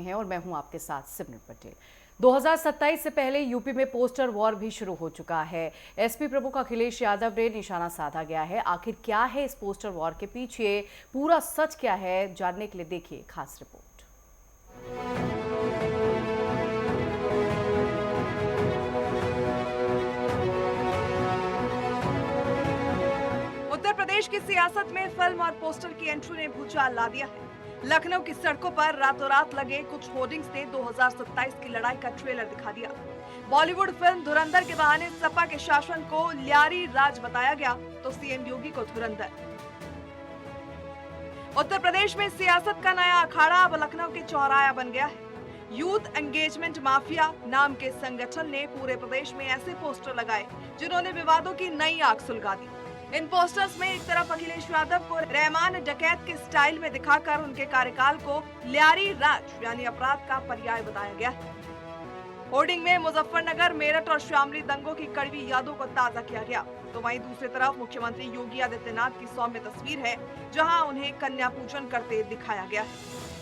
हैं और मैं हूं आपके साथ सिमरन पटेल। 2027 से पहले यूपी में पोस्टर वॉर भी शुरू हो चुका है। एसपी प्रमुख अखिलेश यादव ने निशाना साधा गया है। आखिर क्या है इस पोस्टर वॉर के पीछे, पूरा सच क्या है, जानने के लिए देखिए खास रिपोर्ट। उत्तर प्रदेश की सियासत में फिल्म और पोस्टर की एंट्री ने भूचाल ला दिया है। लखनऊ की सड़कों पर रातों रात लगे कुछ होर्डिंग्स ने 2027 की लड़ाई का ट्रेलर दिखा दिया। बॉलीवुड फिल्म धुरंधर के बहाने सपा के शासन को ल्यारी राज बताया गया तो सीएम योगी को धुरंधर। उत्तर प्रदेश में सियासत का नया अखाड़ा अब लखनऊ के चौराया बन गया है। यूथ एंगेजमेंट माफिया नाम के संगठन ने पूरे प्रदेश में ऐसे पोस्टर लगाए जिन्होंने विवादों की नई आग सुलगा दी। इन पोस्टर्स में एक तरफ अखिलेश यादव को रहमान डकैत के स्टाइल में दिखाकर उनके कार्यकाल को ल्यारी राज यानी अपराध का पर्याय बताया गया है। होर्डिंग में मुजफ्फरनगर, मेरठ और शामली दंगों की कड़वी यादों को ताजा किया गया, तो वहीं दूसरी तरफ मुख्यमंत्री योगी आदित्यनाथ की सौम्य तस्वीर है जहां उन्हें कन्या पूजन करते दिखाया गया है।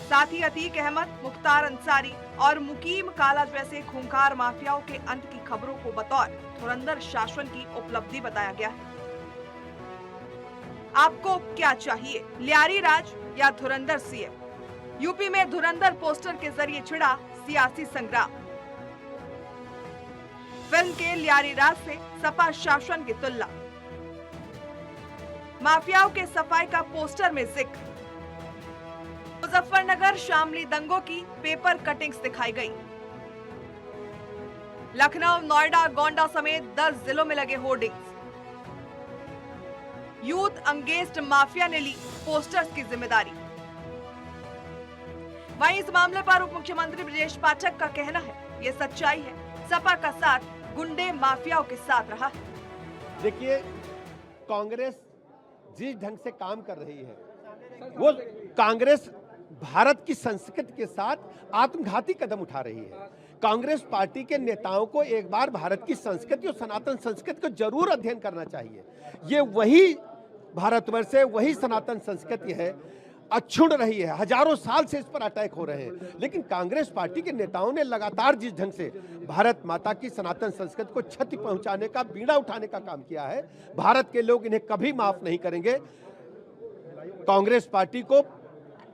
साथ ही अतीक अहमद, मुख्तार अंसारी और मुकीम काला जैसे खूंखार माफियाओं के अंत की खबरों को बतौर धुरंधर शासन की उपलब्धि बताया गया है। आपको क्या चाहिए, ल्यारी राज या धुरंधर सीएम? यूपी में धुरंधर पोस्टर के जरिए छिड़ा सियासी संग्राम। फिल्म के ल्यारी राज से सपा शासन की तुलना। माफियाओं के सफाई का पोस्टर में जिक्र। मुजफ्फरनगर शामली दंगों की पेपर कटिंग्स दिखाई गई। लखनऊ, नोएडा, गोंडा समेत 10 जिलों में लगे होर्डिंग्स। यूथ एंगेज्ड माफिया ने ली पोस्टर्स की जिम्मेदारी। वहीं इस मामले पर उप मुख्यमंत्री ब्रजेश पाठक का कहना है, ये सच्चाई है, सपा का साथ गुंडे माफियाओं के साथ रहा है। देखिए, कांग्रेस जिस ढंग से काम कर रही है वो कांग्रेस भारत की संस्कृति के साथ आत्मघाती कदम उठा रही है। कांग्रेस पार्टी के नेताओं को एक बार भारत की संस्कृति और सनातन संस्कृति को जरूर अध्ययन करना चाहिए। ये वही भारतवर्ष है, वही सनातन संस्कृति है, अक्षुण्ण रही है, हजारों साल से इस पर अटैक हो रहे हैं। लेकिन कांग्रेस पार्टी के नेताओं ने लगातार जिस ढंग से भारत माता की सनातन संस्कृति को क्षति पहुंचाने का, बीड़ा उठाने का काम किया है, भारत के लोग इन्हें कभी माफ नहीं करेंगे। कांग्रेस पार्टी को,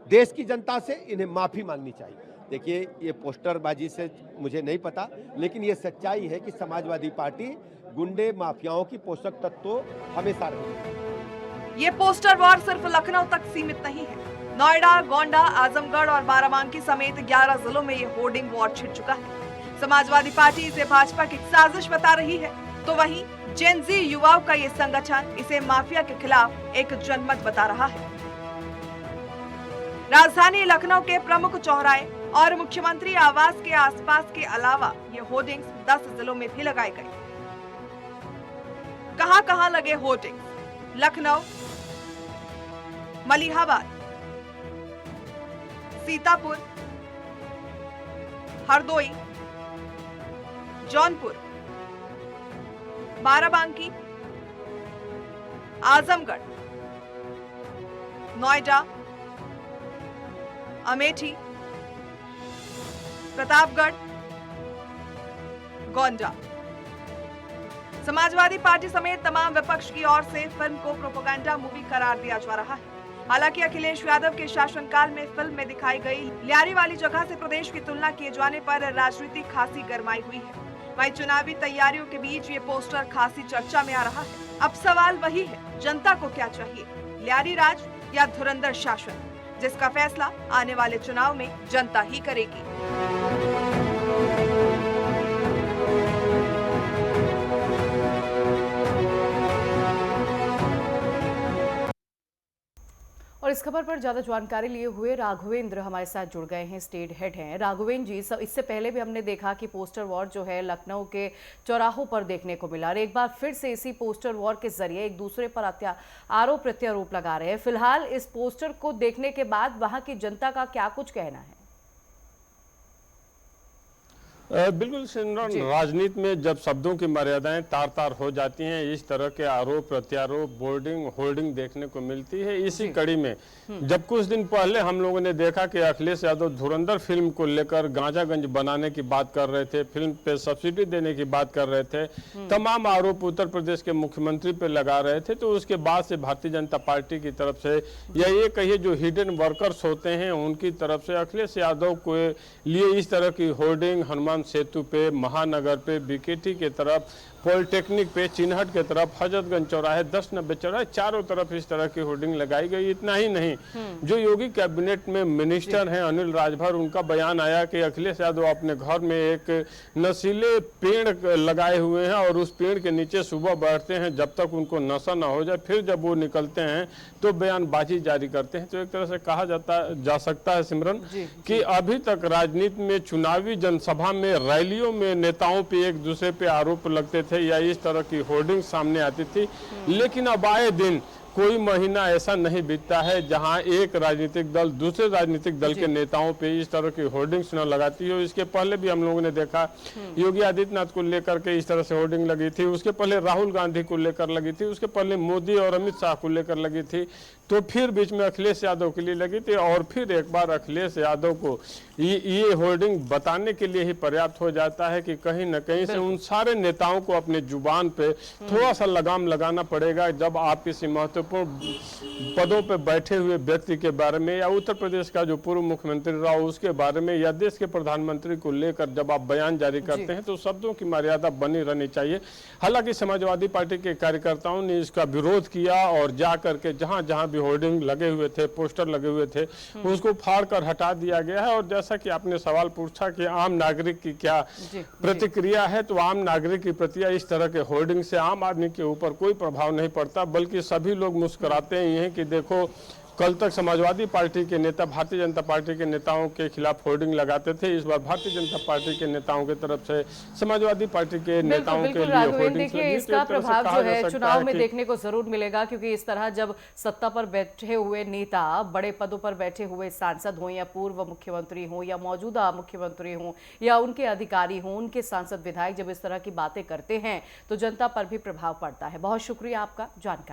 देश की जनता से इन्हें माफी मांगनी चाहिए। देखिए, ये पोस्टरबाजी से मुझे नहीं पता, लेकिन ये सच्चाई है कि समाजवादी पार्टी गुंडे माफियाओं की पोषक तत्व तो हमेशा रही है। ये पोस्टर वॉर सिर्फ लखनऊ तक सीमित नहीं है। नोएडा, गोंडा, आजमगढ़ और बाराबांकी समेत 11 जिलों में ये होर्डिंग वॉर छिड़ चुका है। समाजवादी पार्टी इसे भाजपा की साजिश बता रही है, तो वहीं जेन जी युवाओं का ये संगठन इसे माफिया के खिलाफ एक जनमत बता रहा है। राजधानी लखनऊ के प्रमुख चौराहे और मुख्यमंत्री आवास के आसपास के अलावा ये होर्डिंग्स 10 जिलों में भी लगाए गए। कहां-कहां लगे होर्डिंग्स? लखनऊ, मलिहाबाद, सीतापुर, हरदोई, जौनपुर, बाराबांकी, आजमगढ़, नोएडा, अमेठी, प्रतापगढ़, गोंडा। समाजवादी पार्टी समेत तमाम विपक्ष की ओर से फिल्म को प्रोपेगेंडा मूवी करार दिया जा रहा है। हालांकि अखिलेश यादव के शासनकाल में फिल्म में दिखाई गई ल्यारी वाली जगह से प्रदेश की तुलना किए जाने पर राजनीति खासी गरमाई हुई है। वहीं चुनावी तैयारियों के बीच ये पोस्टर खासी चर्चा में आ रहा है। अब सवाल वही है, जनता को क्या चाहिए, ल्यारी राज या धुरंधर शासन, जिसका फैसला आने वाले चुनाव में जनता ही करेगी। और इस खबर पर ज्यादा जानकारी लिए हुए राघवेंद्र हमारे साथ जुड़ गए हैं, स्टेट हेड हैं। राघवेंद्र जी, इससे पहले भी हमने देखा कि पोस्टर वॉर जो है लखनऊ के चौराहों पर देखने को मिला और एक बार फिर से इसी पोस्टर वॉर के जरिए एक दूसरे पर आरोप प्रत्यारोप लगा रहे हैं। फिलहाल इस पोस्टर को देखने के बाद वहां की जनता का क्या कुछ कहना है? बिल्कुल सिमरन, जी। राजनीति में जब शब्दों की मर्यादाएं तार तार हो जाती हैं, इस तरह के आरोप प्रत्यारोप, बोर्डिंग होर्डिंग देखने को मिलती है। इसी जी। कड़ी में जब कुछ दिन पहले हम लोगों ने देखा कि अखिलेश यादव धुरंधर फिल्म को लेकर गांजागंज बनाने की बात कर रहे थे, फिल्म पे सब्सिडी देने की बात कर रहे थे, तमाम आरोप उत्तर प्रदेश के मुख्यमंत्री पे लगा रहे थे, तो उसके बाद से भारतीय जनता पार्टी की तरफ से या ये कहिए जो हिडन वर्कर्स होते हैं उनकी तरफ से अखिलेश यादव को लिए इस तरह की होर्डिंग हनुमान सेतु पे, महानगर पे, बीकेटी के तरफ, पॉलिटेक्निक पे, चिन्हट के तरफ, हजरतगंज चौराहे, 10-90 चौराहे, चारों तरफ इस तरह की होर्डिंग लगाई गई। इतना ही नहीं, जो योगी कैबिनेट में मिनिस्टर हैं अनिल राजभर, उनका बयान आया कि अखिलेश यादव अपने घर में एक नशीले पेड़ लगाए हुए हैं और उस पेड़ के नीचे सुबह बैठते हैं जब तक उनको नशा ना हो जाए, फिर जब वो निकलते हैं तो बयानबाजी जारी करते हैं। तो एक तरह से कहा जा सकता है सिमरन कि अभी तक राजनीति में चुनावी जनसभा में, रैलियों में नेताओं पे एक दूसरे पे आरोप लगते थे या इस तरह की होर्डिंग सामने आती थी, लेकिन अब आए दिन कोई महीना ऐसा नहीं बीतता है जहां एक राजनीतिक दल दूसरे राजनीतिक दल के नेताओं पे इस तरह की होर्डिंग्स न लगाती हो। इसके पहले भी हम लोगों ने देखा योगी आदित्यनाथ को लेकर के इस तरह से होर्डिंग लगी थी, उसके पहले राहुल गांधी को लेकर लगी थी, उसके पहले मोदी और अमित शाह को लेकर लगी थी, तो फिर बीच में अखिलेश यादव के लिए लगी थी और फिर एक बार अखिलेश यादव को ये होर्डिंग बताने के लिए ही पर्याप्त हो जाता है कि कहीं न कहीं से उन सारे नेताओं को अपने जुबान पे थोड़ा सा लगाम लगाना पड़ेगा। जब आप किसी महत्वपूर्ण पदों पे बैठे हुए व्यक्ति के बारे में या उत्तर प्रदेश का जो पूर्व मुख्यमंत्री रहा उसके बारे में या देश के प्रधानमंत्री को लेकर जब आप बयान जारी करते हैं तो शब्दों की मर्यादा बनी रहनी चाहिए। हालांकि समाजवादी पार्टी के कार्यकर्ताओं ने इसका विरोध किया और जा करके जहां जहां भी होर्डिंग लगे हुए थे, पोस्टर लगे हुए थे, उसको फाड़ कर हटा दिया गया है। और जैसा कि आपने सवाल पूछा कि आम नागरिक की क्या प्रतिक्रिया है, तो आम नागरिक की प्रतिक्रिया इस तरह के होर्डिंग से आम आदमी के ऊपर कोई प्रभाव नहीं पड़ता, बल्कि सभी लोग मुस्कुराते हैं कि देखो कल तक समाजवादी पार्टी के नेता भारतीय जनता पार्टी के नेताओं के खिलाफ होर्डिंग लगाते थे, इस बार भारतीय जनता पार्टी के नेताओं की तरफ से समाजवादी पार्टी के नेताओं के लिए होर्डिंग देखिए इसका प्रभाव जो है चुनाव में देखने को जरूर मिलेगा, क्योंकि इस तरह जब सत्ता पर बैठे हुए नेता, बड़े पदों पर बैठे हुए सांसद हों या पूर्व मुख्यमंत्री हों या मौजूदा मुख्यमंत्री हों या उनके अधिकारी हों, उनके सांसद विधायक जब इस तरह की बातें करते हैं तो जनता पर भी प्रभाव पड़ता है। बहुत शुक्रिया आपका जानकारी।